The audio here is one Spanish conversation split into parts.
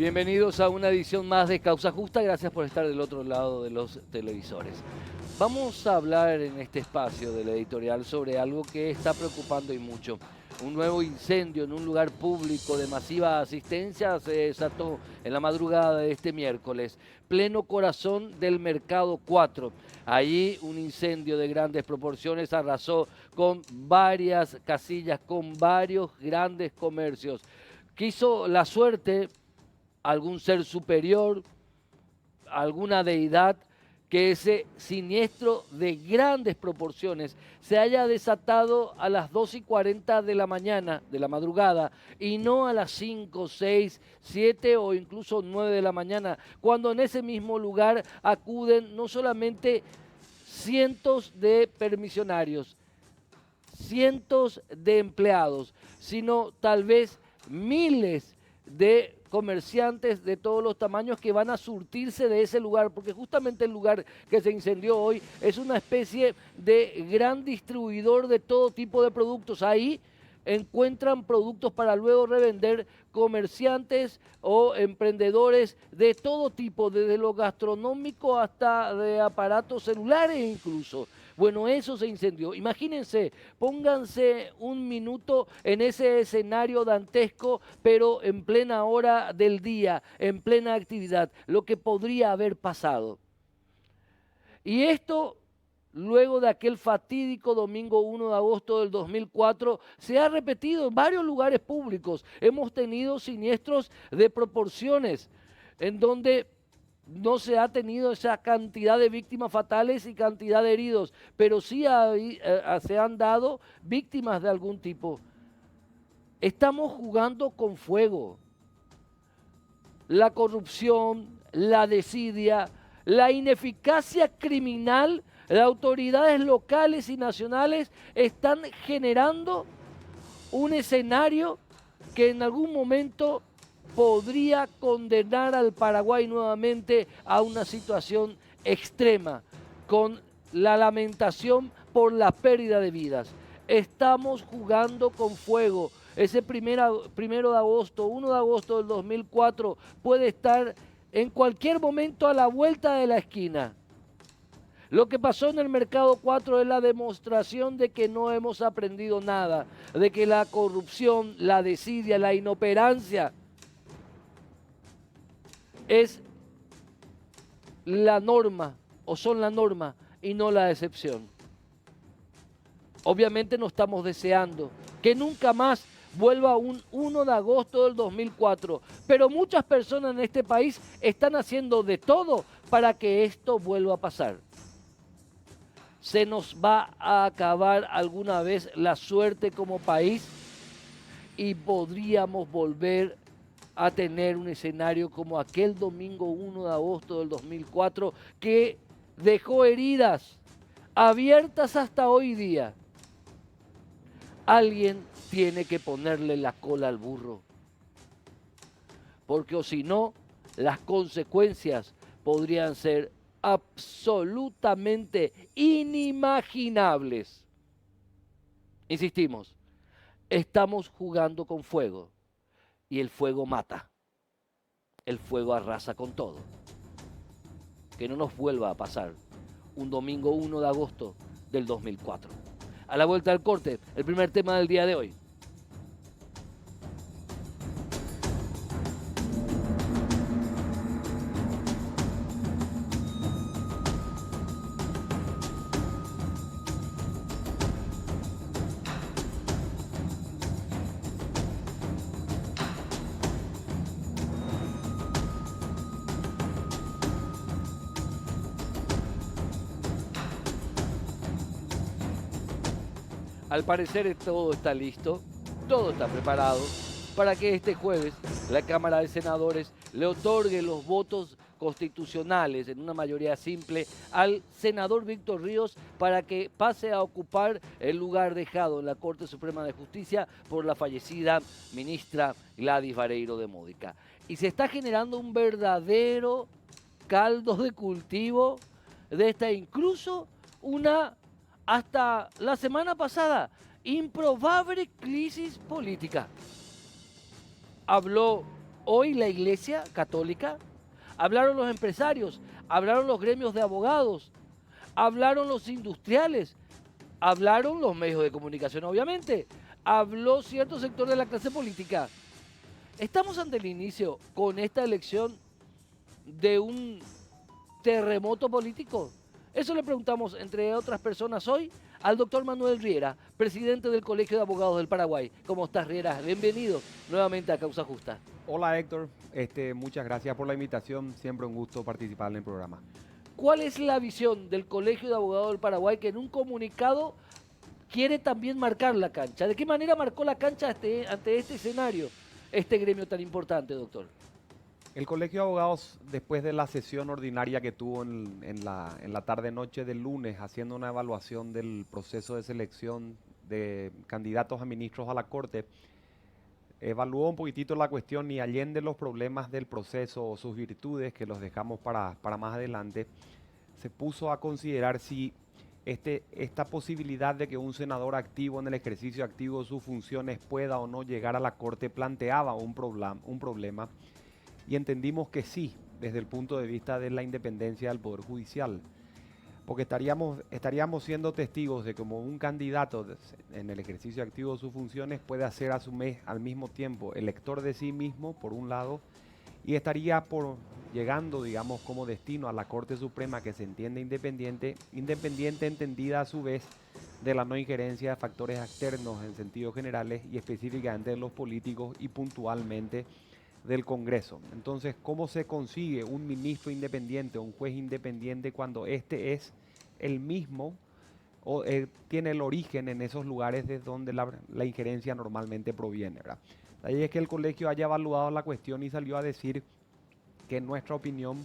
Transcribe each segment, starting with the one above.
Bienvenidos a una edición más de Causa Justa. Gracias por estar del otro lado de los televisores. Vamos a hablar en este espacio del editorial sobre algo que está preocupando y mucho. Un nuevo incendio en un lugar público de masiva asistencia se desató en la madrugada de este miércoles, pleno corazón del Mercado 4. Allí un incendio de grandes proporciones arrasó con varias casillas, con varios grandes comercios. Quiso la suerte algún ser superior, alguna deidad, que ese siniestro de grandes proporciones se haya desatado a las 2:40 de la mañana, de la madrugada, y no a las 5, 6, 7 o incluso 9 de la mañana, cuando en ese mismo lugar acuden no solamente cientos de permisionarios, cientos de empleados, sino tal vez miles de comerciantes de todos los tamaños que van a surtirse de ese lugar, porque justamente el lugar que se incendió hoy es una especie de gran distribuidor de todo tipo de productos. Ahí encuentran productos para luego revender comerciantes o emprendedores de todo tipo, desde lo gastronómico hasta de aparatos celulares incluso. Bueno, eso se incendió. Imagínense, pónganse un minuto en ese escenario dantesco, pero en plena hora del día, en plena actividad, lo que podría haber pasado. Y esto, luego de aquel fatídico domingo 1 de agosto del 2004, se ha repetido en varios lugares públicos. Hemos tenido siniestros de proporciones en donde no se ha tenido esa cantidad de víctimas fatales y cantidad de heridos, pero sí se han dado víctimas de algún tipo. Estamos jugando con fuego. La corrupción, la desidia, la ineficacia criminal de autoridades locales y nacionales están generando un escenario que en algún momento podría condenar al Paraguay nuevamente a una situación extrema, con la lamentación por la pérdida de vidas. Estamos jugando con fuego. Ese primero de agosto, 1 de agosto del 2004, puede estar en cualquier momento a la vuelta de la esquina. Lo que pasó en el Mercado 4 es la demostración de que no hemos aprendido nada, de que la corrupción, la desidia, la inoperancia es la norma o son la norma y no la excepción. Obviamente no estamos deseando que nunca más vuelva un 1 de agosto del 2004, pero muchas personas en este país están haciendo de todo para que esto vuelva a pasar. ¿Se nos va a acabar alguna vez la suerte como país y podríamos volver a tener un escenario como aquel domingo 1 de agosto del 2004 que dejó heridas abiertas hasta hoy día? Alguien tiene que ponerle la cola al burro, porque o si no, las consecuencias podrían ser absolutamente inimaginables. Insistimos, estamos jugando con fuego y el fuego mata, el fuego arrasa con todo. Que no nos vuelva a pasar un domingo 1 de agosto del 2004. A la vuelta del corte, el primer tema del día de hoy. Al parecer todo está listo, todo está preparado para que este jueves la Cámara de Senadores le otorgue los votos constitucionales en una mayoría simple al senador Víctor Ríos para que pase a ocupar el lugar dejado en la Corte Suprema de Justicia por la fallecida ministra Gladys Vareiro de Módica. Y se está generando un verdadero caldo de cultivo de esta, incluso una, hasta la semana pasada, improbable crisis política. Habló hoy la Iglesia Católica, hablaron los empresarios, hablaron los gremios de abogados, hablaron los industriales, hablaron los medios de comunicación, obviamente, habló cierto sector de la clase política. Estamos ante el inicio con esta elección de un terremoto político. Eso le preguntamos, entre otras personas, hoy al doctor Manuel Riera, presidente del Colegio de Abogados del Paraguay. ¿Cómo estás, Riera? Bienvenido nuevamente a Causa Justa. Hola, Héctor. Muchas gracias por la invitación. Siempre un gusto participar en el programa. ¿Cuál es la visión del Colegio de Abogados del Paraguay, que en un comunicado quiere también marcar la cancha? ¿De qué manera marcó la cancha ante este escenario, este gremio tan importante, doctor? El Colegio de Abogados, después de la sesión ordinaria que tuvo en la tarde-noche del lunes, haciendo una evaluación del proceso de selección de candidatos a ministros a la Corte, evaluó un poquitito la cuestión y allende los problemas del proceso o sus virtudes, que los dejamos para más adelante, se puso a considerar si esta posibilidad de que un senador activo en el ejercicio activo de sus funciones pueda o no llegar a la Corte planteaba un problema, y entendimos que sí, desde el punto de vista de la independencia del Poder Judicial, porque estaríamos siendo testigos de cómo un candidato en el ejercicio activo de sus funciones puede ser al mismo tiempo elector de sí mismo, por un lado, y estaría llegando, digamos, como destino a la Corte Suprema, que se entiende independiente entendida a su vez de la no injerencia de factores externos en sentidos generales y específicamente de los políticos y puntualmente del Congreso. Entonces, ¿cómo se consigue un ministro independiente o un juez independiente cuando este es el mismo o tiene el origen en esos lugares de donde la injerencia normalmente proviene, ¿verdad? Ahí es que el colegio haya evaluado la cuestión y salió a decir que en nuestra opinión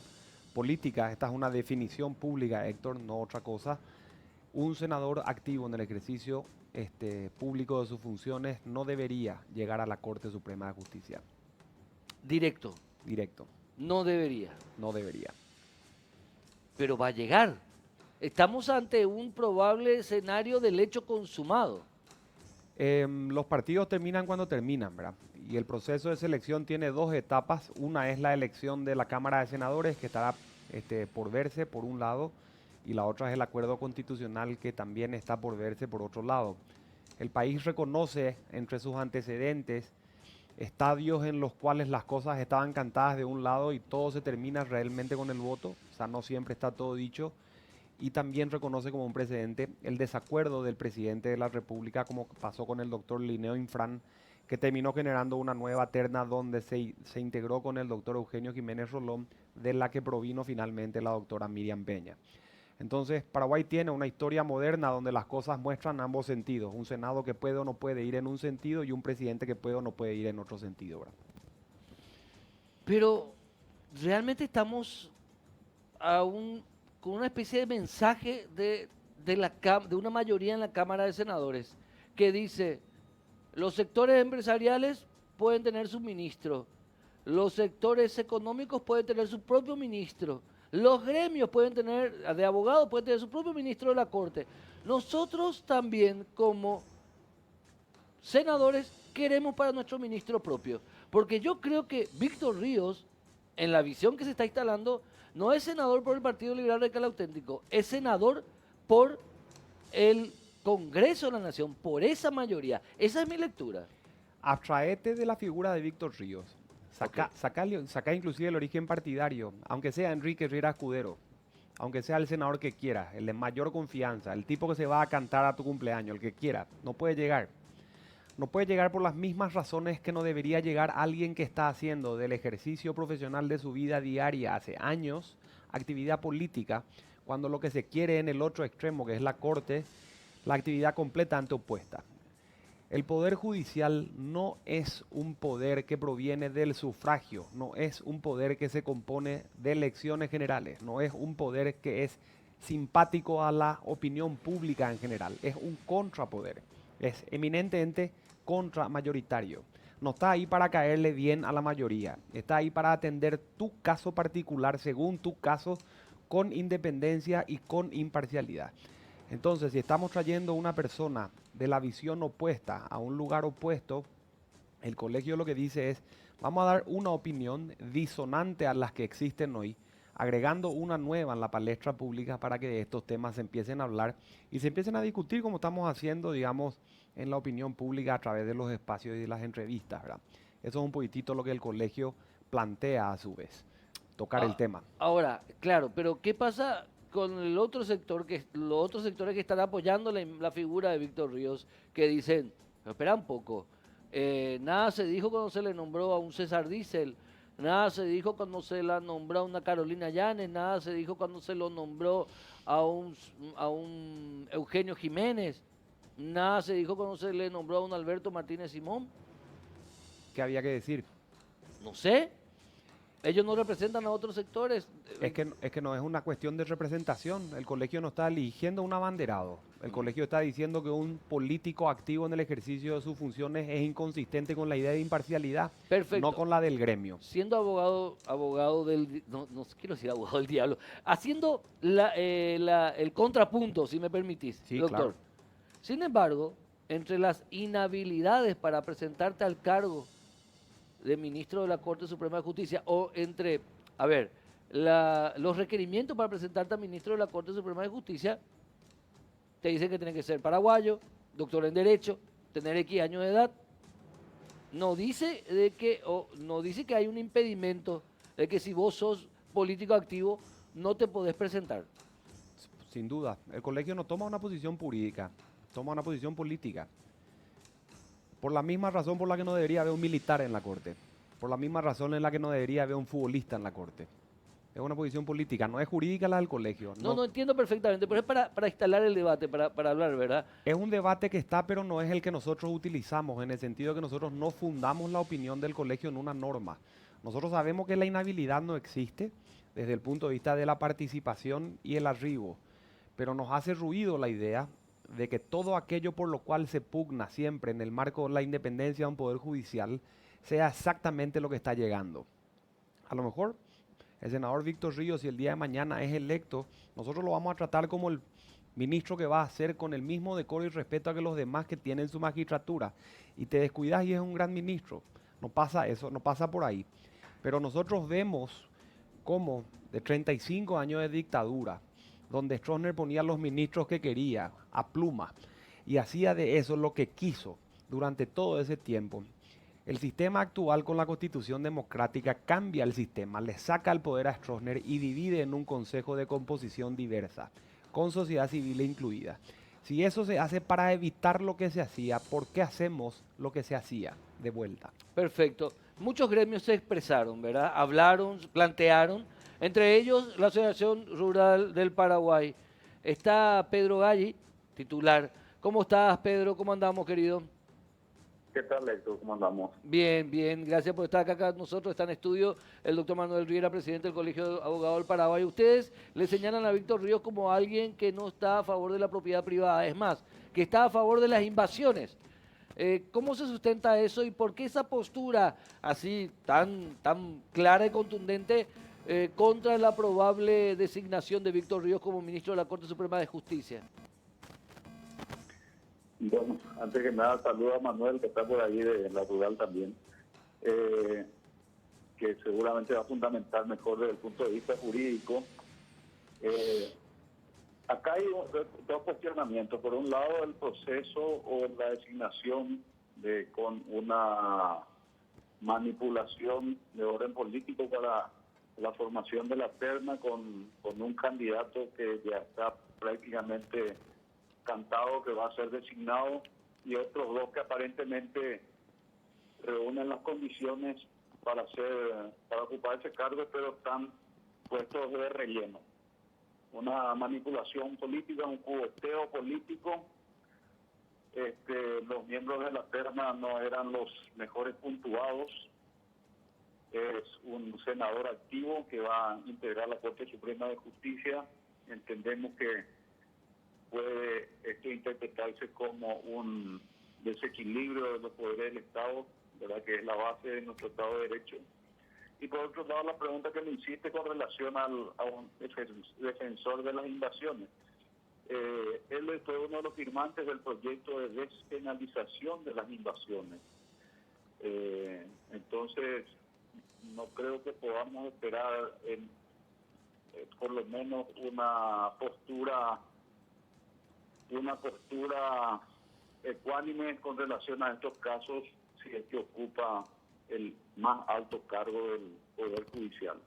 política, esta es una definición pública, Héctor, no otra cosa, un senador activo en el ejercicio público de sus funciones no debería llegar a la Corte Suprema de Justicia. Directo. No debería. No debería. Pero va a llegar. Estamos ante un probable escenario del hecho consumado. Los partidos terminan cuando terminan, ¿verdad? Y el proceso de selección tiene dos etapas. Una es la elección de la Cámara de Senadores, que estará por verse por un lado, y la otra es el acuerdo constitucional, que también está por verse por otro lado. El país reconoce entre sus antecedentes estadios en los cuales las cosas estaban cantadas de un lado y todo se termina realmente con el voto, o sea, no siempre está todo dicho, y también reconoce como un precedente el desacuerdo del presidente de la República, como pasó con el doctor Linneo Infran, que terminó generando una nueva terna donde se integró con el doctor Eugenio Jiménez Rolón, de la que provino finalmente la doctora Miriam Peña. Entonces, Paraguay tiene una historia moderna donde las cosas muestran ambos sentidos. Un Senado que puede o no puede ir en un sentido y un presidente que puede o no puede ir en otro sentido, ¿verdad? Pero realmente estamos con una especie de mensaje de una mayoría en la Cámara de Senadores que dice: los sectores empresariales pueden tener su ministro, los sectores económicos pueden tener su propio ministro, los gremios de abogados pueden tener su propio ministro de la Corte. Nosotros también, como senadores, queremos para nuestro ministro propio. Porque yo creo que Víctor Ríos, en la visión que se está instalando, no es senador por el Partido Liberal Radical Auténtico, es senador por el Congreso de la Nación, por esa mayoría. Esa es mi lectura. Abstraete de la figura de Víctor Ríos. Saca inclusive el origen partidario, aunque sea Enrique Riera Escudero, aunque sea el senador que quiera, el de mayor confianza, el tipo que se va a cantar a tu cumpleaños, el que quiera, no puede llegar. No puede llegar por las mismas razones que no debería llegar alguien que está haciendo del ejercicio profesional de su vida diaria hace años actividad política, cuando lo que se quiere en el otro extremo, que es la Corte, la actividad completamente opuesta. El Poder Judicial no es un poder que proviene del sufragio, no es un poder que se compone de elecciones generales, no es un poder que es simpático a la opinión pública en general, es un contrapoder, es eminentemente contramayoritario. No está ahí para caerle bien a la mayoría, está ahí para atender tu caso particular según tu caso, con independencia y con imparcialidad. Entonces, si estamos trayendo una persona de la visión opuesta a un lugar opuesto, el colegio lo que dice es: Vamos a dar una opinión disonante a las que existen hoy, agregando una nueva en la palestra pública para que de estos temas se empiecen a hablar y se empiecen a discutir como estamos haciendo, digamos, en la opinión pública a través de los espacios y de las entrevistas, ¿verdad? Eso es un poquitito lo que el colegio plantea a su vez, tocar el Ah, tema. ahora, claro, pero ¿qué pasa con el otro sector, los otros sectores que están apoyando la figura de Víctor Ríos, que dicen, "Pero espera un poco, nada se dijo cuando se le nombró a un César Diesel, nada se dijo cuando se la nombró a una Carolina Llanes, nada se dijo cuando se lo nombró a un Eugenio Jiménez, nada se dijo cuando se le nombró a un Alberto Martínez Simón, ¿Qué había que decir? no sé, ellos no representan a otros sectores. Es que no es una cuestión de representación. El colegio no está eligiendo un abanderado. El colegio está diciendo que un político activo en el ejercicio de sus funciones es inconsistente con la idea de imparcialidad, no Perfecto. con la del gremio. Siendo abogado no, no quiero decir abogado del diablo, haciendo el contrapunto, si me permitís, Sí, doctor. claro. Sin embargo, entre las inhabilidades para presentarte al cargo de ministro de la Corte Suprema de Justicia o entre, a ver, los requerimientos para presentarte a ministro de la Corte Suprema de Justicia, te dicen que tienes que ser paraguayo, doctor en Derecho, tener X años de edad. No dice que hay un impedimento de que si vos sos político activo no te podés presentar. Sin duda. El colegio no toma una posición jurídica, toma una posición política. Por la misma razón por la que no debería haber un militar en la Corte. Por la misma razón en la que no debería haber un futbolista en la Corte. Es una posición política, no es jurídica la del colegio. No, No, no entiendo perfectamente, pero es para instalar el debate, para hablar, ¿verdad? es un debate que está, pero no es el que nosotros utilizamos, en el sentido de que nosotros no fundamos la opinión del colegio en una norma. Nosotros sabemos que la inhabilidad no existe desde el punto de vista de la participación y el arribo, pero nos hace ruido la idea de que todo aquello por lo cual se pugna siempre en el marco de la independencia de un poder judicial sea exactamente lo que está llegando. A lo mejor el senador Víctor Ríos, si el día de mañana es electo, nosotros lo vamos a tratar como el ministro que va a ser con el mismo decoro y respeto a que los demás que tienen su magistratura. Y te descuidas y es un gran ministro. No pasa eso, no pasa por ahí. Pero nosotros vemos cómo de 35 años de dictadura, donde Stroessner ponía los ministros que quería, a pluma, y hacía de eso lo que quiso durante todo ese tiempo. El sistema actual con la constitución democrática cambia el sistema, le saca el poder a Stroessner y divide en un consejo de composición diversa, con sociedad civil incluida. Si eso se hace para evitar lo que se hacía, ¿por qué hacemos lo que se hacía de vuelta? Perfecto. Muchos gremios se expresaron, ¿verdad? Hablaron, plantearon, entre ellos la Asociación Rural del Paraguay. Está Pedro Galli, titular. ¿Cómo estás, Pedro? ¿Cómo andamos, querido? ¿Qué tal, Héctor? ¿Cómo andamos? Bien, bien, gracias por estar acá con nosotros. Está en estudio el doctor Manuel Riera, presidente del Colegio de Abogados del Paraguay. Ustedes le señalan a Víctor Ríos como alguien que no está a favor de la propiedad privada, es más, que está a favor de las invasiones. ¿Cómo se sustenta eso y por qué esa postura así tan clara y contundente contra la probable designación de Víctor Ríos como ministro de la Corte Suprema de Justicia? Bueno, antes que nada, saludo a Manuel, que está por ahí de la rural también, que seguramente va a fundamentar mejor desde el punto de vista jurídico. Acá hay dos cuestionamientos. Por un lado, el proceso o la designación con una manipulación de orden político para la formación de la terna con un candidato que ya está prácticamente cantado que va a ser designado y otros dos que aparentemente reúnen las condiciones para ocupar ese cargo, pero están puestos de relleno. Una manipulación política, un cubeteo político. Los miembros de la terna no eran los mejores puntuados. Es un senador activo que va a integrar la Corte Suprema de Justicia. Entendemos que puede interpretarse como un desequilibrio de los poderes del Estado, ¿verdad?, que es la base de nuestro Estado de Derecho. Y por otro lado, la pregunta que me hiciste con relación a un defensor de las invasiones. Él fue uno de los firmantes del proyecto de despenalización de las invasiones. Entonces, no creo que podamos esperar por lo menos una postura ecuánime con relación a estos casos si es que ocupa el más alto cargo del Poder Judicial.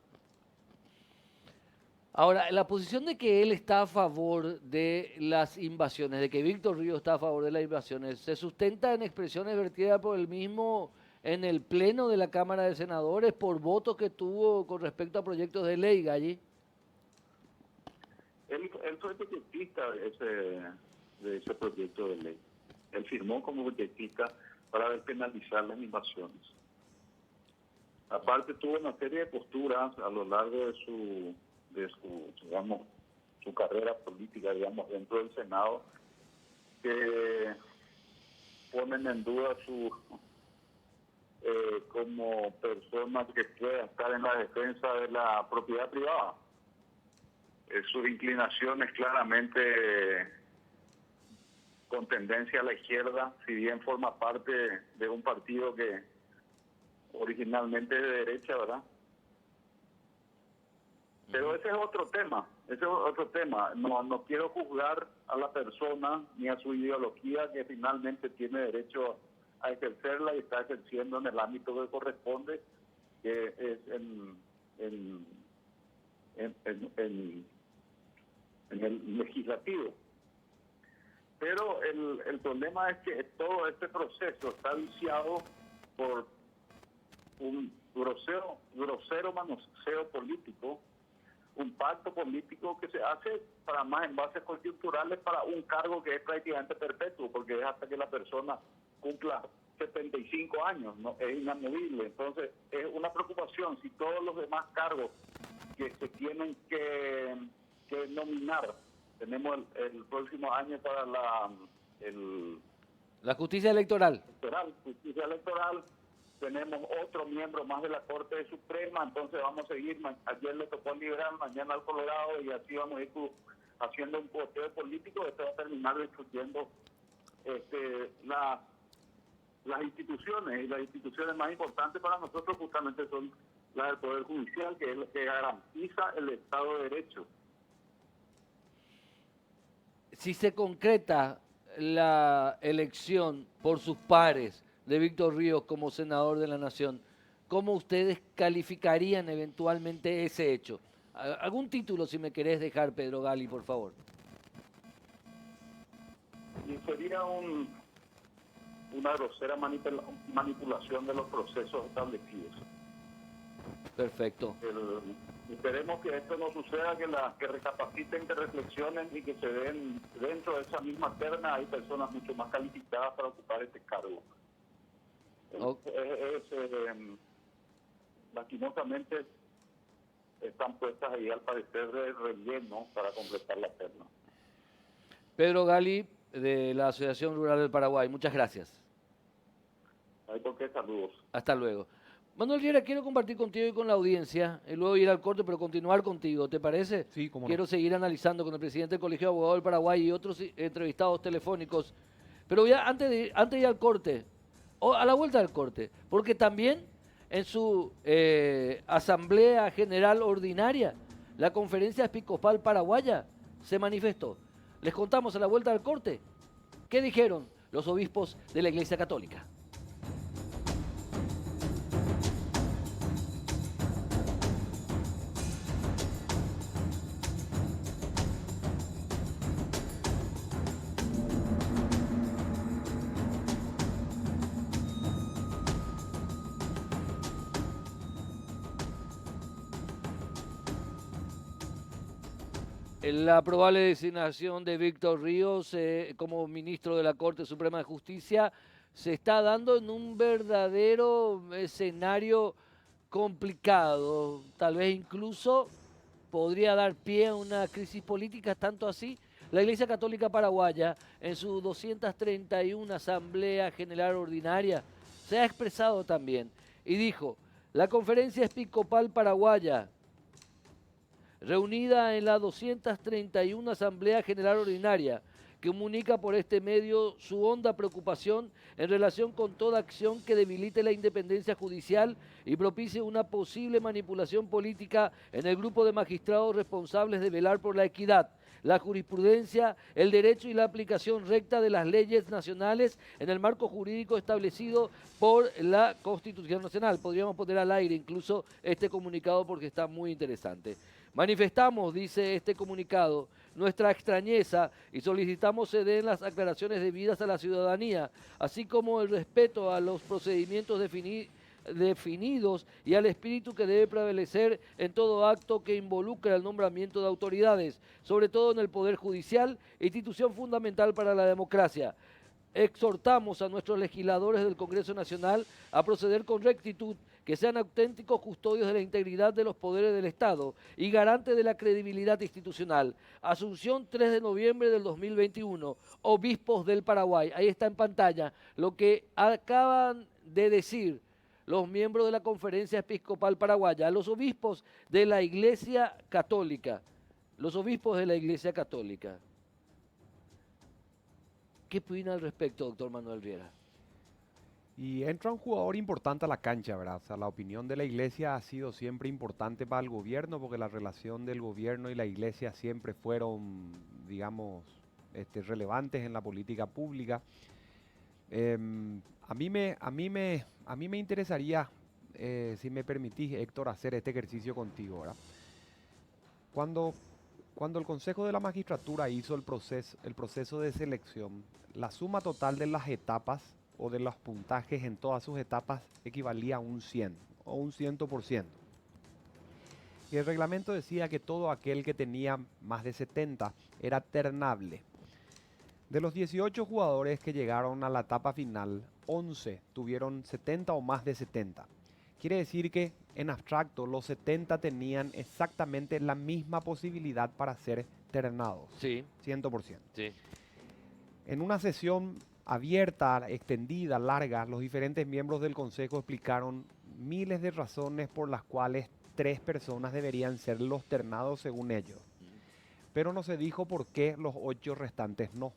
Ahora, la posición de que él está a favor de las invasiones, de que Víctor Ríos está a favor de las invasiones, ¿se sustenta en expresiones vertidas por él mismo en el Pleno de la Cámara de Senadores por votos que tuvo con respecto a proyectos de ley, Galli? Él fue proyectista de ese proyecto de ley. Él firmó como proyectista para despenalizar las invasiones. Aparte tuvo una serie de posturas a lo largo de su digamos, su carrera política, digamos, dentro del Senado, que ponen en duda su como persona que pueda estar en la defensa de la propiedad privada. Sus inclinaciones claramente con tendencia a la izquierda, si bien forma parte de un partido que originalmente es de derecha, ¿verdad? Pero ese es otro tema, No quiero juzgar a la persona ni a su ideología, que finalmente tiene derecho a ejercerla y está ejerciendo en el ámbito que corresponde, que es en el legislativo. Pero el problema es que todo este proceso está viciado por un grosero manoseo político, un pacto político que se hace para más envases coyunturales para un cargo que es prácticamente perpetuo, porque es hasta que la persona cumpla 75 años, ¿no? Es inamovible. Entonces, es una preocupación si todos los demás cargos que se tienen que nominar, tenemos el próximo año para la justicia electoral. Justicia electoral, tenemos otro miembro más de la Corte Suprema, entonces vamos a seguir, ayer le tocó al Liberal, mañana al Colorado, y así vamos a ir haciendo un poteo político. Esto va a terminar destruyendo las instituciones, y las instituciones más importantes para nosotros justamente son las del Poder Judicial, que es lo que garantiza el Estado de Derecho. Si se concreta la elección por sus pares de Víctor Ríos como senador de la Nación, ¿cómo ustedes calificarían eventualmente ese hecho? ¿Algún título, si me querés dejar, Pedro Galli, por favor? Y sería una grosera manipulación de los procesos establecidos. Perfecto. Esperemos que esto no suceda, que recapaciten, que reflexionen y que se den dentro de esa misma terna. Hay personas mucho más calificadas para ocupar este cargo. Lastimosamente están puestas ahí al parecer de relleno para completar la terna. Pedro Galli, de la Asociación Rural del Paraguay, muchas gracias. Hay por qué, saludos. Hasta luego. Manuel Riera, quiero compartir contigo y con la audiencia, y luego ir al corte, pero continuar contigo, ¿te parece? Sí, cómo no. Quiero seguir analizando con el presidente del Colegio de Abogados del Paraguay y otros entrevistados telefónicos. Pero ya antes de ir al corte, o a la vuelta del corte, porque también en su Asamblea General Ordinaria, la Conferencia Episcopal Paraguaya se manifestó. Les contamos a la vuelta del corte qué dijeron los obispos de la Iglesia Católica. La probable designación de Víctor Ríos como ministro de la Corte Suprema de Justicia se está dando en un verdadero escenario complicado. Tal vez incluso podría dar pie a una crisis política, tanto así. La Iglesia Católica Paraguaya, en su 231 Asamblea General Ordinaria, se ha expresado también y dijo: la Conferencia Episcopal Paraguaya, reunida en la 231 Asamblea General Ordinaria, comunica por este medio su honda preocupación en relación con toda acción que debilite la independencia judicial y propicie una posible manipulación política en el grupo de magistrados responsables de velar por la equidad, la jurisprudencia, el derecho y la aplicación recta de las leyes nacionales en el marco jurídico establecido por la Constitución Nacional. Podríamos poner al aire incluso este comunicado porque está muy interesante. Manifestamos, dice este comunicado, nuestra extrañeza y solicitamos se den las aclaraciones debidas a la ciudadanía, así como el respeto a los procedimientos definidos y al espíritu que debe prevalecer en todo acto que involucre el nombramiento de autoridades, sobre todo en el Poder Judicial, institución fundamental para la democracia. Exhortamos a nuestros legisladores del Congreso Nacional a proceder con rectitud, que sean auténticos custodios de la integridad de los poderes del Estado y garantes de la credibilidad institucional. Asunción, 3 de noviembre del 2021, Obispos del Paraguay. Ahí está en pantalla lo que acaban de decir los miembros de la Conferencia Episcopal Paraguaya, los obispos de la Iglesia Católica. Los obispos de la Iglesia Católica. ¿Qué opina al respecto, doctor Manuel Riera? Y entra un jugador importante a la cancha, ¿verdad? O sea, la opinión de la iglesia ha sido siempre importante para el gobierno porque la relación del gobierno y la iglesia siempre fueron, digamos, relevantes en la política pública. A mí me interesaría, si me permitís, Héctor, hacer este ejercicio contigo, ¿verdad? Cuando el Consejo de la Magistratura hizo el proceso de selección, la suma total de las etapas o de los puntajes en todas sus etapas equivalía a un 100 o un 100%. Y el reglamento decía que todo aquel que tenía más de 70 era ternable. De los 18 jugadores que llegaron a la etapa final, 11 tuvieron 70 o más de 70. Quiere decir que en abstracto los 70 tenían exactamente la misma posibilidad para ser ternados. Sí. 100%. Sí. En una sesión abierta, extendida, larga, los diferentes miembros del Consejo explicaron miles de razones por las cuales 3 personas deberían ser los ternados según ellos. Pero no se dijo por qué los 8 restantes no.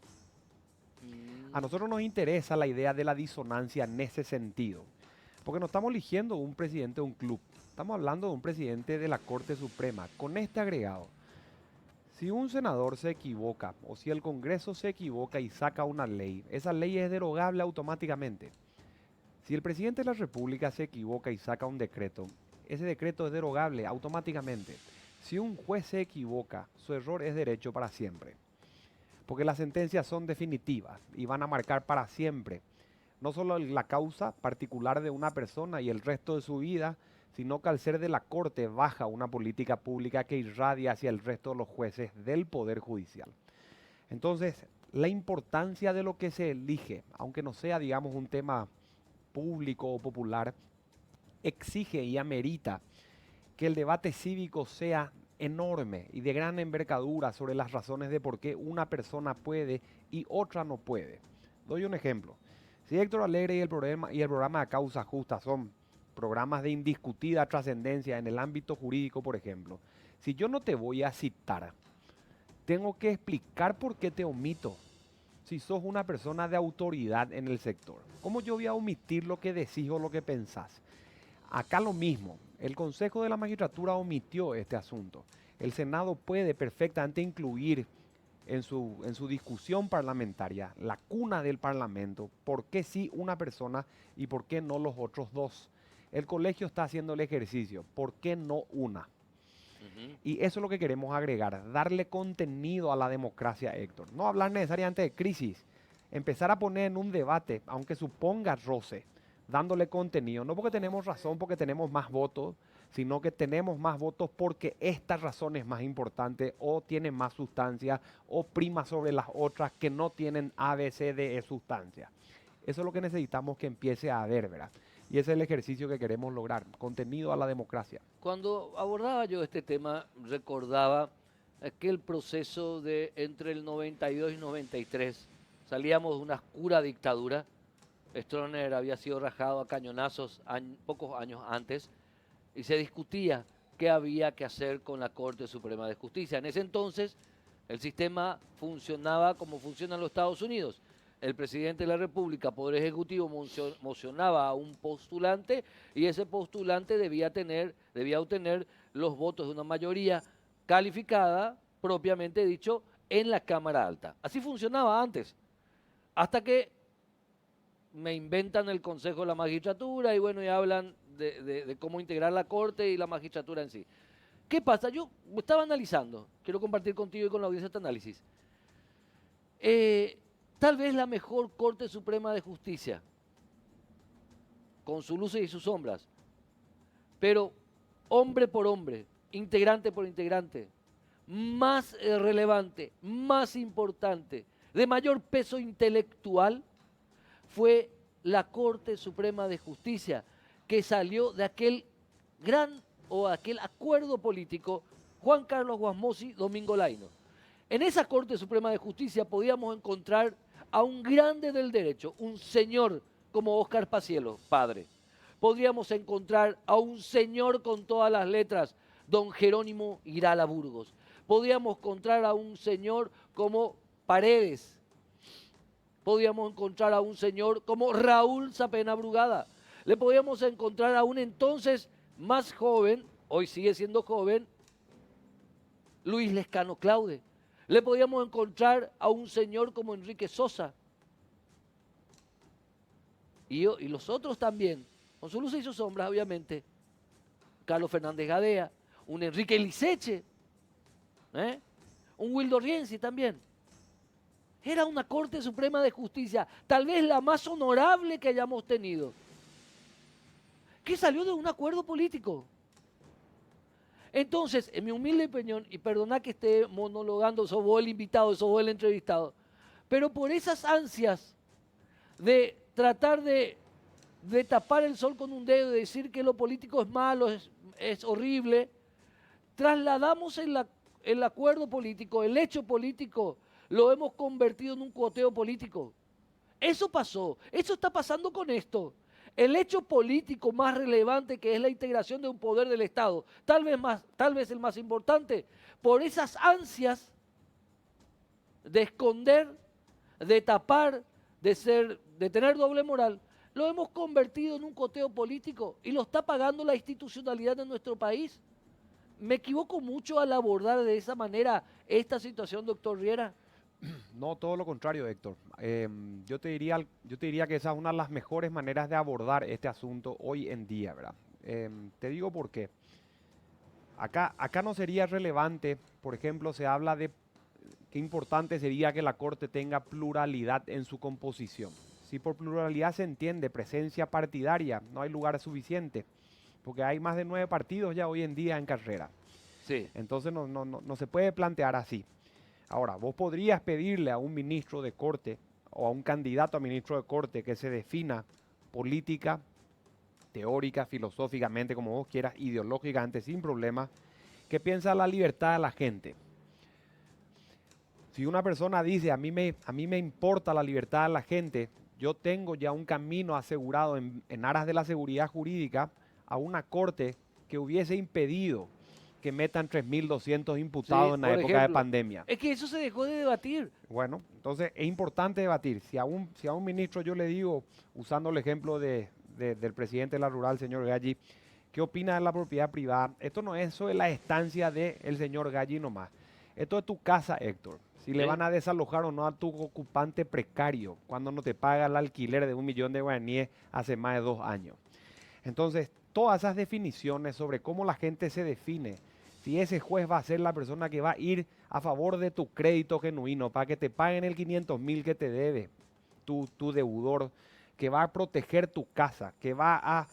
A nosotros nos interesa la idea de la disonancia en ese sentido. Porque no estamos eligiendo un presidente de un club. Estamos hablando de un presidente de la Corte Suprema. Con este agregado, si un senador se equivoca o si el Congreso se equivoca y saca una ley, esa ley es derogable automáticamente. Si el presidente de la República se equivoca y saca un decreto, ese decreto es derogable automáticamente. Si un juez se equivoca, su error es derecho para siempre. Porque las sentencias son definitivas y van a marcar para siempre no solo la causa particular de una persona y el resto de su vida, sino que al ser de la Corte baja una política pública que irradia hacia el resto de los jueces del Poder Judicial. Entonces, la importancia de lo que se elige, aunque no sea, digamos, un tema público o popular, exige y amerita que el debate cívico sea enorme y de gran envergadura sobre las razones de por qué una persona puede y otra no puede. Doy un ejemplo. Si Héctor Alegre y el programa de Causa Justa son programas de indiscutida trascendencia en el ámbito jurídico, por ejemplo, si yo no te voy a citar, tengo que explicar por qué te omito. Si sos una persona de autoridad en el sector, ¿cómo yo voy a omitir lo que decís o lo que pensás? Acá lo mismo, el Consejo de la Magistratura omitió este asunto. El Senado puede perfectamente incluir en su discusión parlamentaria, la cuna del Parlamento, por qué sí una persona y por qué no los otros 2. El colegio está haciendo el ejercicio, ¿por qué no una? Y eso es lo que queremos agregar, darle contenido a la democracia, Héctor. No hablar necesariamente de crisis, empezar a poner en un debate, aunque suponga roce, dándole contenido, no porque tenemos razón, porque tenemos más votos, sino que tenemos más votos porque esta razón es más importante o tiene más sustancia o prima sobre las otras que no tienen A, B, C, D, E sustancia. Eso es lo que necesitamos que empiece a haber, ¿verdad? Y ese es el ejercicio que queremos lograr, contenido a la democracia. Cuando abordaba yo este tema, recordaba aquel proceso de entre el 92 y 93. Salíamos de una oscura dictadura. Stroessner había sido rajado a cañonazos pocos años antes y se discutía qué había que hacer con la Corte Suprema de Justicia. En ese entonces, El sistema funcionaba como funciona en los Estados Unidos. El presidente de la República, Poder Ejecutivo, mocionaba a un postulante y ese postulante debía obtener los votos de una mayoría calificada, propiamente dicho, en la Cámara Alta. Así funcionaba antes, hasta que me inventan el Consejo de la Magistratura y bueno, y hablan de cómo integrar la Corte y la magistratura en sí. ¿Qué pasa? Yo estaba analizando, quiero compartir contigo y con la audiencia este análisis. Tal vez la mejor Corte Suprema de Justicia, con sus luces y sus sombras, pero hombre por hombre, integrante por integrante, más relevante, más importante, de mayor peso intelectual, fue la Corte Suprema de Justicia, que salió de aquel aquel acuerdo político Juan Carlos Guasmosi, Domingo Laino. En esa Corte Suprema de Justicia podíamos encontrar a un grande del derecho, un señor como Óscar Pacielo, padre. Podríamos encontrar a un señor con todas las letras, don Jerónimo Irala Burgos. Podríamos encontrar a un señor como Paredes. Podríamos encontrar a un señor como Raúl Sapena Brugada. Le podíamos encontrar a un entonces más joven, hoy sigue siendo joven, Luis Lescano Claude. Le podíamos encontrar a un señor como Enrique Sosa. Y los otros también, con sus luces y sus sombras, obviamente. Carlos Fernández Gadea, un Enrique Liceche, un Wildo Rienzi también. Era una Corte Suprema de Justicia, tal vez la más honorable que hayamos tenido, que salió de un acuerdo político. Entonces, en mi humilde opinión, y perdona que esté monologando, sos vos el invitado, sos vos el entrevistado, pero por esas ansias de tratar de tapar el sol con un dedo, de decir que lo político es malo, es horrible, trasladamos el acuerdo político, el hecho político, lo hemos convertido en un cuoteo político. Eso pasó, eso está pasando con esto. El hecho político más relevante, que es la integración de un poder del Estado, tal vez el más importante, por esas ansias de esconder, de tapar, de tener doble moral, lo hemos convertido en un coteo político y lo está pagando la institucionalidad de nuestro país. ¿Me equivoco mucho al abordar de esa manera esta situación, doctor Riera? No, todo lo contrario, Héctor. Yo te diría que esa es una de las mejores maneras de abordar este asunto hoy en día, ¿verdad? Te digo por qué. Acá no sería relevante, por ejemplo, se habla de qué importante sería que la Corte tenga pluralidad en su composición. Si por pluralidad se entiende presencia partidaria, no hay lugar suficiente, porque hay más de 9 partidos ya hoy en día en carrera. Sí. Entonces no se puede plantear así. Ahora, vos podrías pedirle a un ministro de Corte o a un candidato a ministro de Corte que se defina política, teórica, filosóficamente, como vos quieras, ideológicamente, sin problema, que piensa la libertad de la gente. Si una persona dice, a mí me importa la libertad de la gente, yo tengo ya un camino asegurado en aras de la seguridad jurídica a una Corte que hubiese impedido que metan 3.200 imputados en la época de pandemia. Es que eso se dejó de debatir. Bueno, entonces es importante debatir. Si a un ministro yo le digo, usando el ejemplo del presidente de la Rural, señor Galli, ¿qué opina de la propiedad privada? Esto no es sobre la estancia del señor Galli nomás. Esto es tu casa, Héctor. Si le van a desalojar o no a tu ocupante precario cuando no te paga el alquiler de 1 millón de guaraníes hace más de 2 años. Entonces, todas esas definiciones sobre cómo la gente se define, si ese juez va a ser la persona que va a ir a favor de tu crédito genuino para que te paguen el 500.000 que te debe tu deudor, que va a proteger tu casa, que va a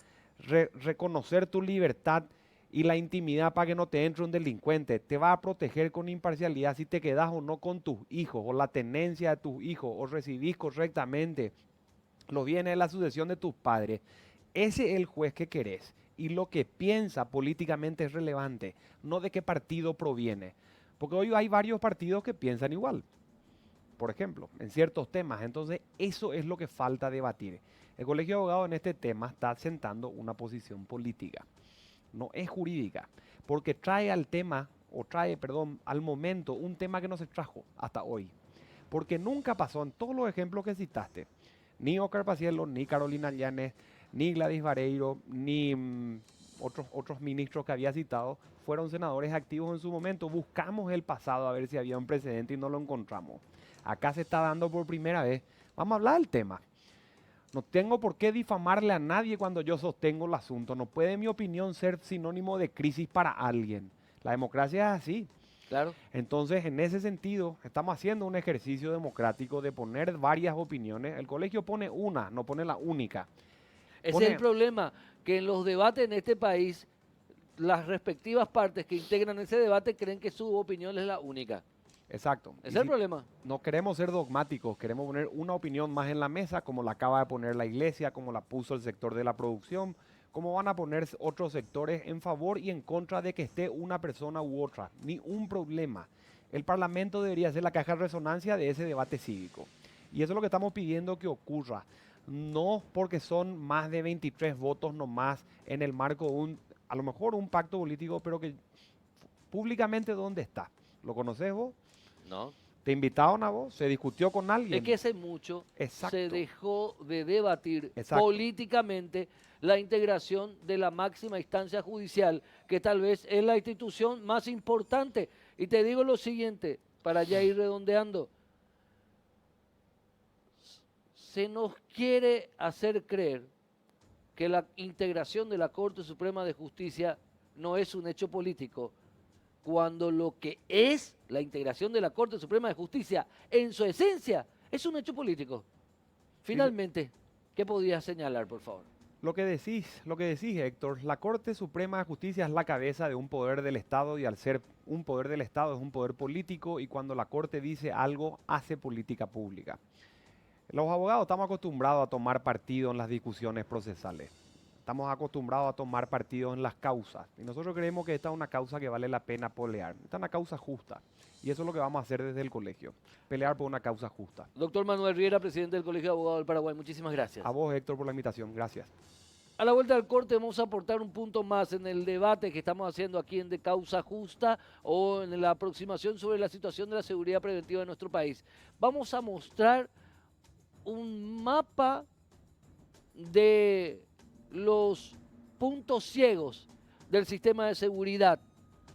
reconocer tu libertad y la intimidad para que no te entre un delincuente, te va a proteger con imparcialidad si te quedas o no con tus hijos, o la tenencia de tus hijos, o recibís correctamente los bienes de la sucesión de tus padres. Ese es el juez que querés. Y lo que piensa políticamente es relevante, no de qué partido proviene. Porque hoy hay varios partidos que piensan igual, por ejemplo, en ciertos temas. Entonces, eso es lo que falta debatir. El Colegio de Abogados en este tema está sentando una posición política, no es jurídica, porque trae al tema o trae, perdón, al momento un tema que no se trajo hasta hoy. Porque nunca pasó en todos los ejemplos que citaste. Ni Óscar Paciello, ni Carolina Llanes, ni Gladys Vareiro, ni otros ministros que había citado, fueron senadores activos en su momento. Buscamos el pasado a ver si había un precedente y no lo encontramos. Acá se está dando por primera vez. Vamos a hablar del tema. No tengo por qué difamarle a nadie cuando yo sostengo el asunto. No puede mi opinión ser sinónimo de crisis para alguien. La democracia es así. Claro. Entonces, en ese sentido, estamos haciendo un ejercicio democrático de poner varias opiniones. El colegio pone una, no pone la única. Ese es el problema, que en los debates en este país, las respectivas partes que integran ese debate creen que su opinión es la única. Exacto. Ese es el problema. No queremos ser dogmáticos, queremos poner una opinión más en la mesa, como la acaba de poner la iglesia, como la puso el sector de la producción, como van a poner otros sectores en favor y en contra de que esté una persona u otra. Ni un problema. El Parlamento debería ser la caja de resonancia de ese debate cívico. Y eso es lo que estamos pidiendo que ocurra. No porque son más de 23 votos nomás en el marco de a lo mejor un pacto político, pero que públicamente ¿dónde está? ¿Lo conoces vos? No. ¿Te invitaron a vos? ¿Se discutió con alguien? Es que hace mucho Exacto. se dejó de debatir Exacto. políticamente la integración de la máxima instancia judicial, que tal vez es la institución más importante. Y te digo lo siguiente, para ya ir redondeando. Se nos quiere hacer creer que la integración de la Corte Suprema de Justicia no es un hecho político, cuando lo que es la integración de la Corte Suprema de Justicia en su esencia es un hecho político. Finalmente, ¿qué podrías señalar, por favor? Lo que decís, Héctor, la Corte Suprema de Justicia es la cabeza de un poder del Estado y al ser un poder del Estado es un poder político y cuando la Corte dice algo, hace política pública. Los abogados estamos acostumbrados a tomar partido en las discusiones procesales. Estamos acostumbrados a tomar partido en las causas. Y nosotros creemos que esta es una causa que vale la pena pelear. Esta es una causa justa. Y eso es lo que vamos a hacer desde el colegio. Pelear por una causa justa. Doctor Manuel Riera, presidente del Colegio de Abogados del Paraguay. Muchísimas gracias. A vos, Héctor, por la invitación. Gracias. A la vuelta del corte vamos a aportar un punto más en el debate que estamos haciendo aquí en De Causa Justa o en la aproximación sobre la situación de la seguridad preventiva de nuestro país. Vamos a mostrar un mapa de los puntos ciegos del sistema de seguridad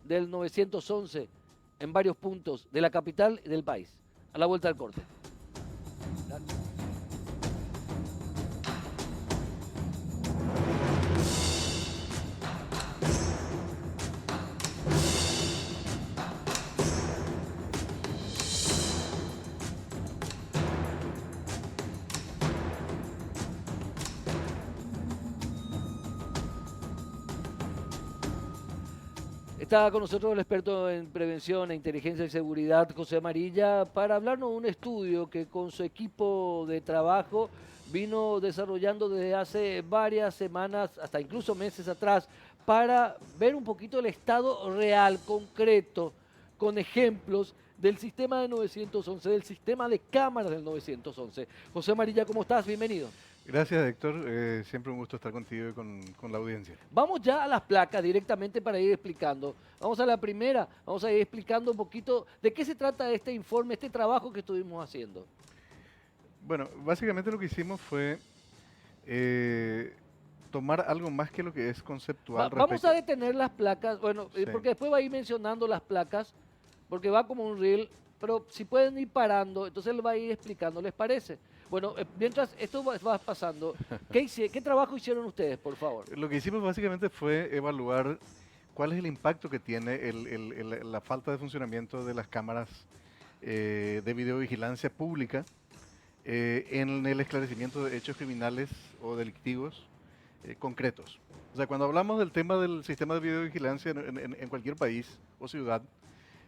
del 911 en varios puntos de la capital y del país. A la vuelta del corte. Está con nosotros el experto en prevención e inteligencia y seguridad, José Amarilla, para hablarnos de un estudio que con su equipo de trabajo vino desarrollando desde hace varias semanas, hasta incluso meses atrás, para ver un poquito el estado real, concreto, con ejemplos del sistema de 911, del sistema de cámaras del 911. José Amarilla, ¿cómo estás? Bienvenido. Gracias, Héctor. Siempre un gusto estar contigo y con la audiencia. Vamos ya a las placas directamente para ir explicando. Vamos a la primera, vamos a ir explicando un poquito de qué se trata este informe, este trabajo que estuvimos haciendo. Bueno, básicamente lo que hicimos fue tomar algo más que lo que es conceptual. Vamos a detener las placas, bueno, Sí. porque después va a ir mencionando las placas, porque va como un reel, pero si pueden ir parando, entonces él va a ir explicando, ¿les parece? Bueno, mientras esto va pasando, ¿qué trabajo hicieron ustedes, por favor? Lo que hicimos básicamente fue evaluar cuál es el impacto que tiene la falta de funcionamiento de las cámaras de videovigilancia pública en el esclarecimiento de hechos criminales o delictivos concretos. O sea, cuando hablamos del tema del sistema de videovigilancia en cualquier país o ciudad,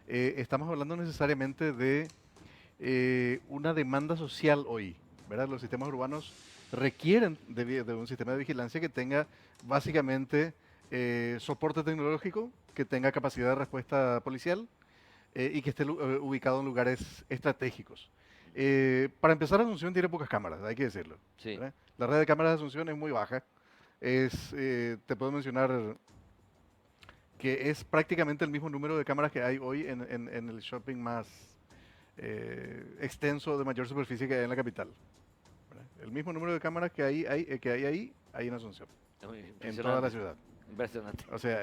estamos hablando necesariamente de una demanda social hoy, ¿verdad? Los sistemas urbanos requieren de un sistema de vigilancia que tenga básicamente soporte tecnológico, que tenga capacidad de respuesta policial y que esté ubicado en lugares estratégicos. Para empezar, Asunción tiene pocas cámaras, hay que decirlo. Sí. ¿Verdad? La red de cámaras de Asunción es muy baja. Te puedo mencionar que es prácticamente el mismo número de cámaras que hay hoy en el shopping más extenso de mayor superficie que hay en la capital. ¿Verdad? El mismo número de cámaras que hay ahí en Asunción, en toda la ciudad. Impresionante. O sea,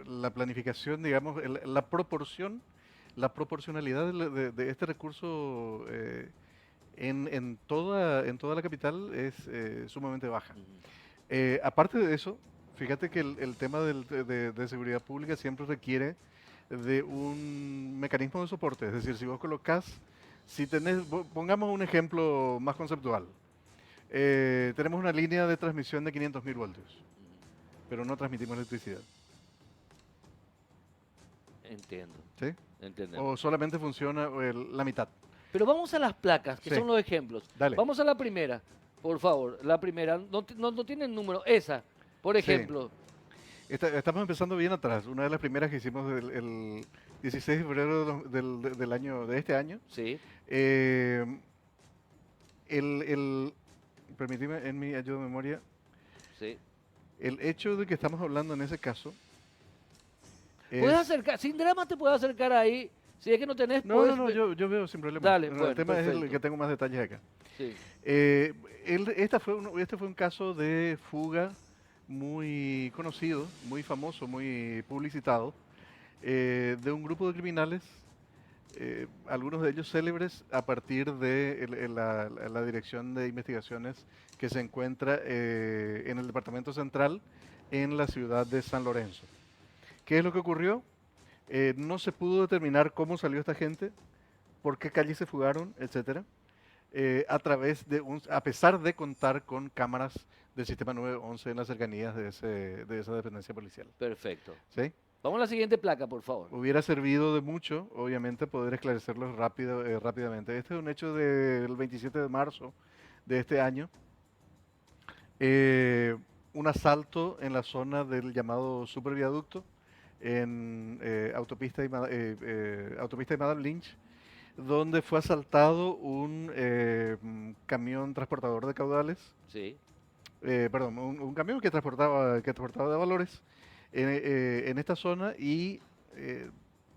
la planificación, digamos, la proporcionalidad de este recurso en toda la capital es sumamente baja. Aparte de eso, fíjate que el tema de seguridad pública siempre requiere de un mecanismo de soporte. Es decir, si vos colocás, pongamos un ejemplo más conceptual. Tenemos una línea de transmisión de 500.000 voltios, pero no transmitimos electricidad. Entiendo. ¿Sí? Entiendo. O solamente funciona la mitad. Pero vamos a las placas, que Sí. son los ejemplos. Dale. Vamos a la primera, por favor. La primera, no tiene número. Esa, por Sí. ejemplo. Estamos empezando bien atrás. Una de las primeras que hicimos el 16 de febrero de este año. Sí. Permitime en mi ayuda de memoria, Sí. el hecho de que estamos hablando en ese caso Puedes es... acercar, sin drama te puedes acercar ahí. Si es que no tenés, No, puedes no, ver- yo veo sin problema. Dale, No, bueno, el tema es perfecto. el que tengo más detalles acá. Sí. Este fue un caso de fuga muy conocido, muy famoso, muy publicitado, de un grupo de criminales, algunos de ellos célebres, a partir de la Dirección de Investigaciones que se encuentra en el Departamento Central en la ciudad de San Lorenzo. ¿Qué es lo que ocurrió? No se pudo determinar cómo salió esta gente, por qué calles se fugaron, etcétera, a pesar de contar con cámaras del sistema 911 en las cercanías de esa dependencia policial. Perfecto. ¿Sí? Vamos a la siguiente placa, por favor. Hubiera servido de mucho, obviamente, poder esclarecerlos rápidamente. Este es un hecho del 27 de marzo de este año. Un asalto en la zona del llamado superviaducto en autopista y Madame Lynch, donde fue asaltado un camión transportador de caudales, Sí. perdón, un camión que transportaba de valores en esta zona y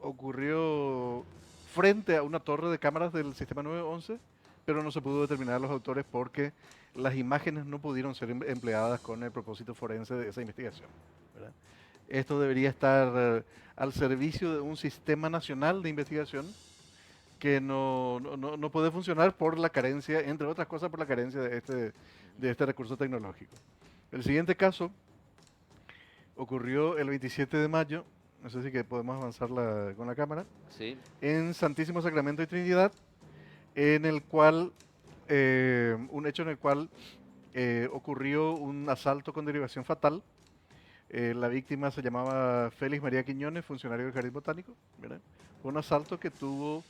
ocurrió frente a una torre de cámaras del sistema 911, pero no se pudo determinar a los autores porque las imágenes no pudieron ser empleadas con el propósito forense de esa investigación, ¿verdad? Esto debería estar al servicio de un sistema nacional de investigación que no puede funcionar por la carencia, entre otras cosas, por la carencia de este recurso tecnológico. El siguiente caso ocurrió el 27 de mayo, no sé si que podemos avanzar con la cámara, Sí. en Santísimo Sacramento y Trinidad, en el cual, un hecho en el cual ocurrió un asalto con derivación fatal. La víctima se llamaba Félix María Quiñones, funcionario del Jardín Botánico, ¿verdad? Fue un asalto que tuvo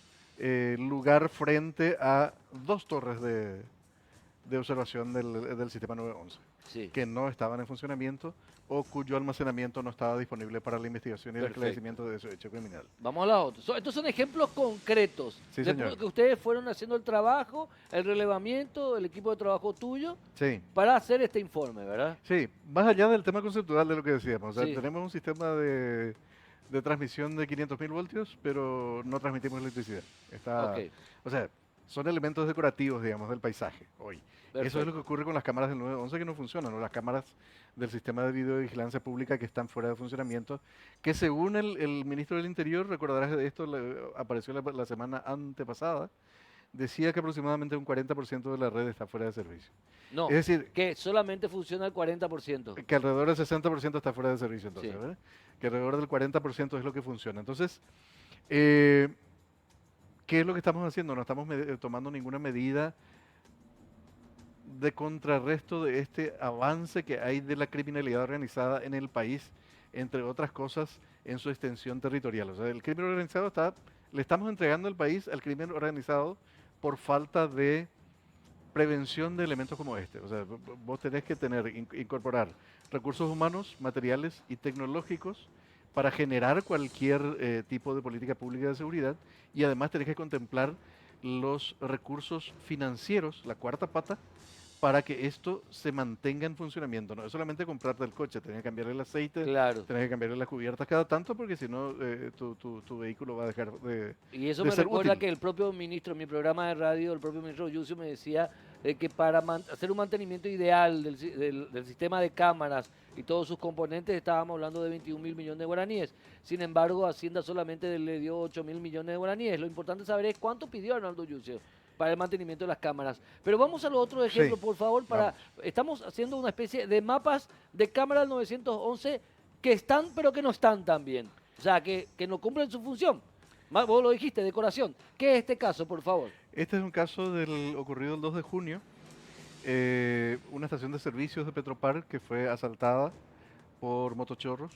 lugar frente a dos torres de observación del sistema 911, Sí. que no estaban en funcionamiento o cuyo almacenamiento no estaba disponible para la investigación y el Perfecto. esclarecimiento de ese hecho criminal. Vamos a la otra. Estos son ejemplos concretos. Sí, de señor. que ustedes fueron haciendo el trabajo, el relevamiento, el equipo de trabajo tuyo, Sí. para hacer este informe, ¿verdad? Sí, más allá del tema conceptual de lo que decíamos, o sea, Sí. tenemos un sistema de transmisión de 500.000 voltios, pero no transmitimos electricidad. Ok. O sea, son elementos decorativos, digamos, del paisaje hoy. Eso es lo Perfecto. que ocurre con las cámaras del 911 que no funcionan, o las cámaras del sistema de videovigilancia pública que están fuera de funcionamiento, que según el ministro del Interior, recordarás de esto, apareció la semana antepasada, decía que aproximadamente un 40% de la red está fuera de servicio. No, Es decir, que solamente funciona el 40%. que alrededor del 60% está fuera de servicio, entonces, Sí. ¿verdad? Que alrededor del 40% es lo que funciona. Entonces, ¿qué es lo que estamos haciendo? No estamos tomando ninguna medida de contrarresto de este avance que hay de la criminalidad organizada en el país, entre otras cosas, en su extensión territorial. O sea, el crimen organizado le estamos entregando el país al crimen organizado por falta de prevención de elementos como este. O sea, vos tenés que incorporar recursos humanos, materiales y tecnológicos para generar cualquier tipo de política pública de seguridad, y además tenés que contemplar los recursos financieros, la cuarta pata, para que esto se mantenga en funcionamiento. No es solamente comprarte el coche, tenés que cambiarle el aceite, Claro. tenés que cambiarle las cubiertas cada tanto, porque si no, tu vehículo va a dejar Y eso de me ser recuerda útil. que el propio ministro, en mi programa de radio, el propio ministro Yusio me decía que para hacer un mantenimiento ideal del sistema de cámaras y todos sus componentes estábamos hablando de 21.000 millones de guaraníes. Sin embargo, Hacienda solamente le dio 8.000 millones de guaraníes. Lo importante saber es cuánto pidió Arnaldo Yusio para el mantenimiento de las cámaras. Pero vamos a los otros ejemplos, Sí, por favor. Estamos haciendo una especie de mapas de cámaras 911 que están, pero que no están tan bien. O sea, que no cumplen su función. Vos lo dijiste, decoración. ¿Qué es este caso, por favor? Este es un caso ocurrido el 2 de junio. Una estación de servicios de Petropar que fue asaltada por motochorros.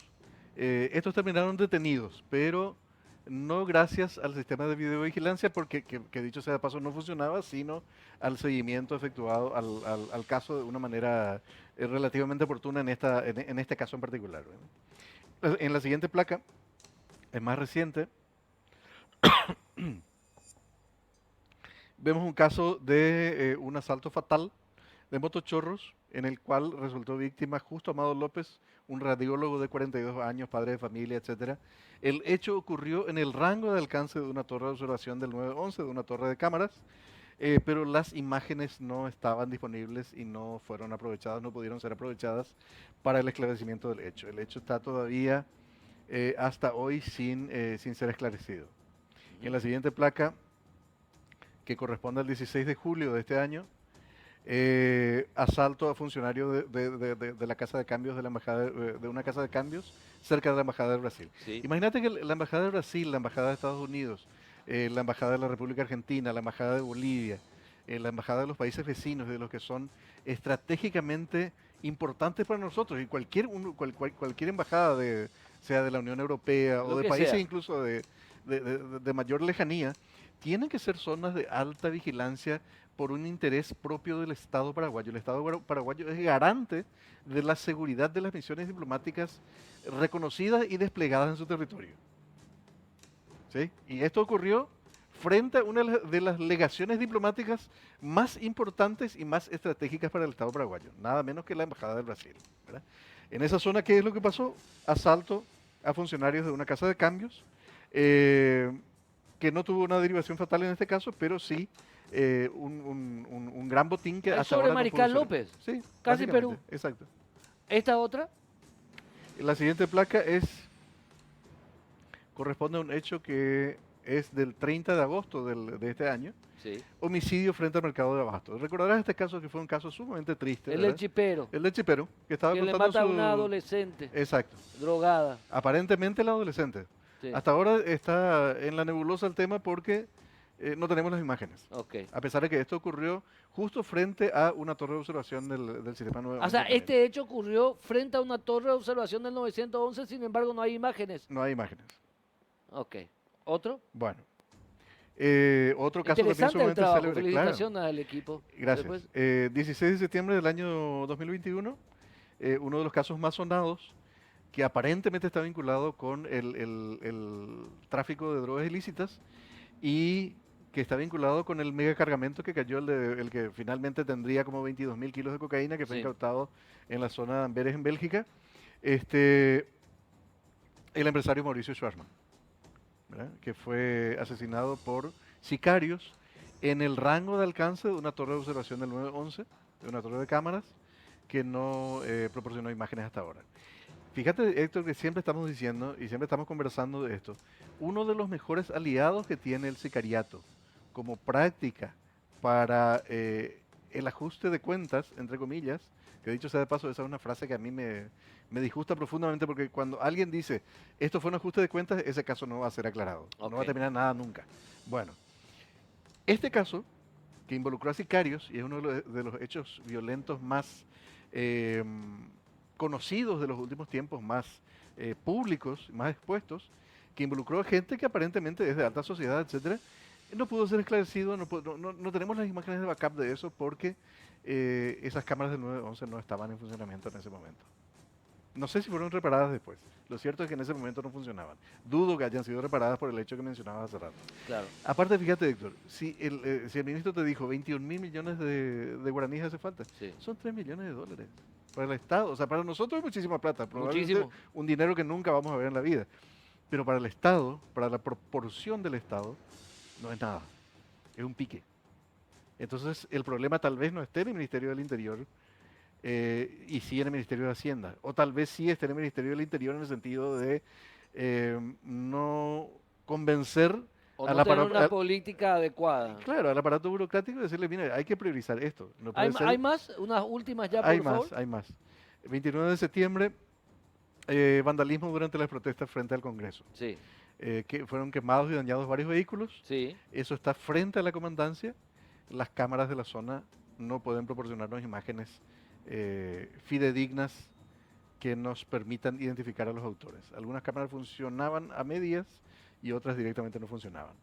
Estos terminaron detenidos, pero no gracias al sistema de videovigilancia, porque que dicho sea de paso no funcionaba, sino al seguimiento efectuado al caso de una manera relativamente oportuna en este caso en particular. En la siguiente placa, es más reciente, vemos un caso de un asalto fatal de motochorros en el cual resultó víctima Justo Amado López, un radiólogo de 42 años, padre de familia, etcétera. El hecho ocurrió en el rango de alcance de una torre de observación del 911, de una torre de cámaras, pero las imágenes no estaban disponibles y no fueron aprovechadas, no pudieron ser aprovechadas para el esclarecimiento del hecho. El hecho está todavía hasta hoy sin ser esclarecido. Y en la siguiente placa, que corresponde al 16 de julio de este año, asalto a funcionario de la casa de cambios de la embajada de una casa de cambios cerca de la embajada de Brasil. Sí. Imagínate que la embajada de Brasil, la embajada de Estados Unidos, la embajada de la República Argentina, la embajada de Bolivia, la embajada de los países vecinos, de los que son estratégicamente importantes para nosotros, y cualquier embajada sea de la Unión Europea o Lo de que países sea. incluso de mayor lejanía, tienen que ser zonas de alta vigilancia por un interés propio del Estado paraguayo. El Estado paraguayo es garante de la seguridad de las misiones diplomáticas reconocidas y desplegadas en su territorio. ¿Sí? Y esto ocurrió frente a una de las legaciones diplomáticas más importantes y más estratégicas para el Estado paraguayo, nada menos que la Embajada del Brasil, ¿verdad? En esa zona, ¿qué es lo que pasó? Asalto a funcionarios de una casa de cambios, que no tuvo una derivación fatal en este caso, pero sí un gran botín que Es hasta sobre ahora no Mariscal pudo ser. López. Sí, Casi básicamente, Perú. exacto. Esta otra, La siguiente placa corresponde a un hecho que es del 30 de agosto de este año, sí. homicidio frente al mercado de Abasto. Recordarás este caso que fue un caso sumamente triste, El ¿verdad? del chipero, El del chipero, que estaba que le contando mata a su... una adolescente Exacto. drogada. Aparentemente la adolescente. Sí. Hasta ahora está en la nebulosa el tema porque no tenemos las imágenes. Ok. A pesar de que esto ocurrió justo frente a una torre de observación del sistema 911. O sea, también. este hecho ocurrió frente a una torre de observación del 911, sin embargo no hay imágenes. No hay imágenes. Ok. ¿Otro? Bueno. Otro caso también Interesante el sumamente trabajo. célebre. Felicitaciones al equipo. Gracias. Después, 16 de septiembre del año 2021, uno de los casos más sonados, que aparentemente está vinculado con el tráfico de drogas ilícitas y que está vinculado con el megacargamento que cayó, el que finalmente tendría como 22.000 kilos de cocaína, que fue Sí. incautado en la zona de Amberes, en Bélgica, el empresario Mauricio Schwarzman, ¿verdad? Que fue asesinado por sicarios en el rango de alcance de una torre de observación del 911, de una torre de cámaras, que no proporcionó imágenes hasta ahora. Fíjate, Héctor, que siempre estamos diciendo y siempre estamos conversando de esto. Uno de los mejores aliados que tiene el sicariato como práctica para el ajuste de cuentas, entre comillas, que dicho sea de paso, esa es una frase que a mí me disgusta profundamente, porque cuando alguien dice, esto fue un ajuste de cuentas, ese caso no va a ser aclarado, no va a Ok. terminar nada nunca. Bueno, este caso, que involucró a sicarios, y es uno de los hechos violentos más conocidos de los últimos tiempos, más públicos, más expuestos, que involucró a gente que aparentemente es de alta sociedad, etcétera, no pudo ser esclarecido, no tenemos las imágenes de backup de eso porque esas cámaras del 911 no estaban en funcionamiento en ese momento. No sé si fueron reparadas después. Lo cierto es que en ese momento no funcionaban. Dudo que hayan sido reparadas por el hecho que mencionabas hace rato. Claro. Aparte, fíjate, Héctor, si el ministro te dijo 21.000 millones de guaraníes hace falta, Sí. son 3 millones de dólares para el Estado. O sea, para nosotros es muchísima plata, probablemente Muchísimo. un dinero que nunca vamos a ver en la vida. Pero para el Estado, para la proporción del Estado, no es nada. Es un pique. Entonces, el problema tal vez no esté en el Ministerio del Interior, y sí en el Ministerio de Hacienda. O tal vez sí esté en el Ministerio del Interior en el sentido de no convencer O al no tener aparato, una política adecuada. claro, al aparato burocrático y decirle, mire, hay que priorizar esto. No puede ser. ¿Hay más? Unas últimas ya, Hay por más, favor. hay más. El 29 de septiembre, vandalismo durante las protestas frente al Congreso. Sí, Que fueron quemados y dañados varios vehículos. sí. Eso está frente a la comandancia. Las cámaras de la zona no pueden proporcionarnos imágenes fidedignas que nos permitan identificar a los autores. Algunas cámaras funcionaban a medias y otras directamente no funcionaban.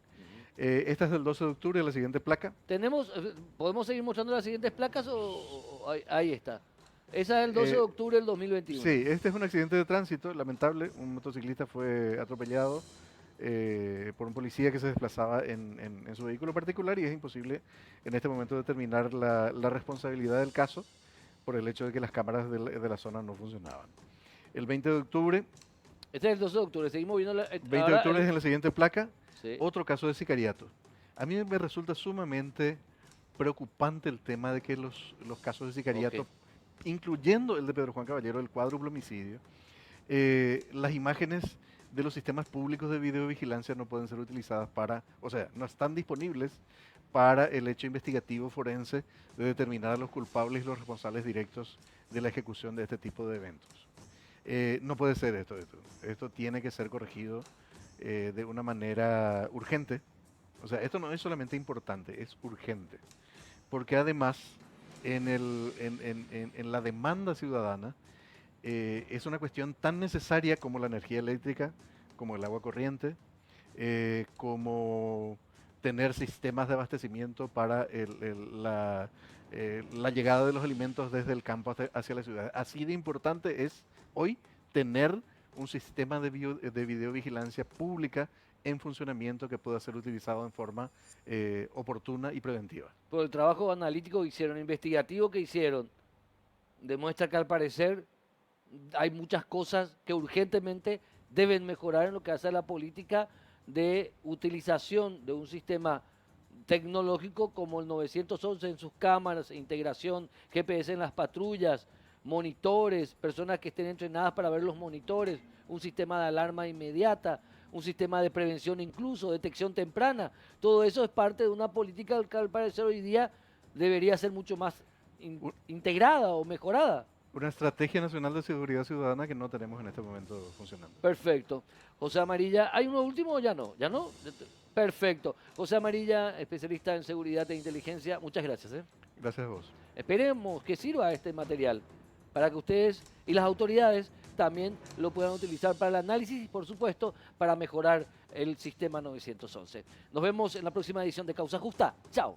Esta es del 12 de octubre, la siguiente placa. ¿Podemos seguir mostrando las siguientes placas ahí está? Esa es el 12 de octubre del 2021. Sí, este es un accidente de tránsito lamentable. Un motociclista fue atropellado por un policía que se desplazaba en su vehículo particular y es imposible en este momento determinar la responsabilidad del caso por el hecho de que las cámaras de la zona no funcionaban. El 20 de octubre, Este es el 12 de octubre, seguimos viendo 20 de ahora octubre es en la siguiente placa, sí. otro caso de sicariato. A mí me resulta sumamente preocupante el tema de que los casos de sicariato, Ok. incluyendo el de Pedro Juan Caballero, el cuádruple homicidio, las imágenes de los sistemas públicos de videovigilancia no pueden ser utilizadas o sea, no están disponibles para el hecho investigativo forense de determinar a los culpables y los responsables directos de la ejecución de este tipo de eventos. No puede ser esto. Esto tiene que ser corregido de una manera urgente. O sea, esto no es solamente importante, es urgente. Porque además, en la demanda ciudadana, es una cuestión tan necesaria como la energía eléctrica, como el agua corriente, como tener sistemas de abastecimiento para la llegada de los alimentos desde el campo hacia la ciudad. Así de importante es hoy tener un sistema de videovigilancia pública en funcionamiento que pueda ser utilizado en forma oportuna y preventiva. Por el trabajo analítico que hicieron, investigativo que hicieron, demuestra que al parecer hay muchas cosas que urgentemente deben mejorar en lo que hace a la política de utilización de un sistema tecnológico como el 911 en sus cámaras, integración, GPS en las patrullas, monitores, personas que estén entrenadas para ver los monitores, un sistema de alarma inmediata, un sistema de prevención incluso, detección temprana. Todo eso es parte de una política que al parecer hoy día debería ser mucho más integrada o mejorada. Una estrategia nacional de seguridad ciudadana que no tenemos en este momento funcionando. Perfecto. José Amarilla, ¿hay uno último o ya no? ¿Ya no? Perfecto. José Amarilla, especialista en seguridad e inteligencia, muchas gracias. Gracias a vos. Esperemos que sirva este material para que ustedes y las autoridades también lo puedan utilizar para el análisis y, por supuesto, para mejorar el sistema 911. Nos vemos en la próxima edición de Causa Justa. Chao.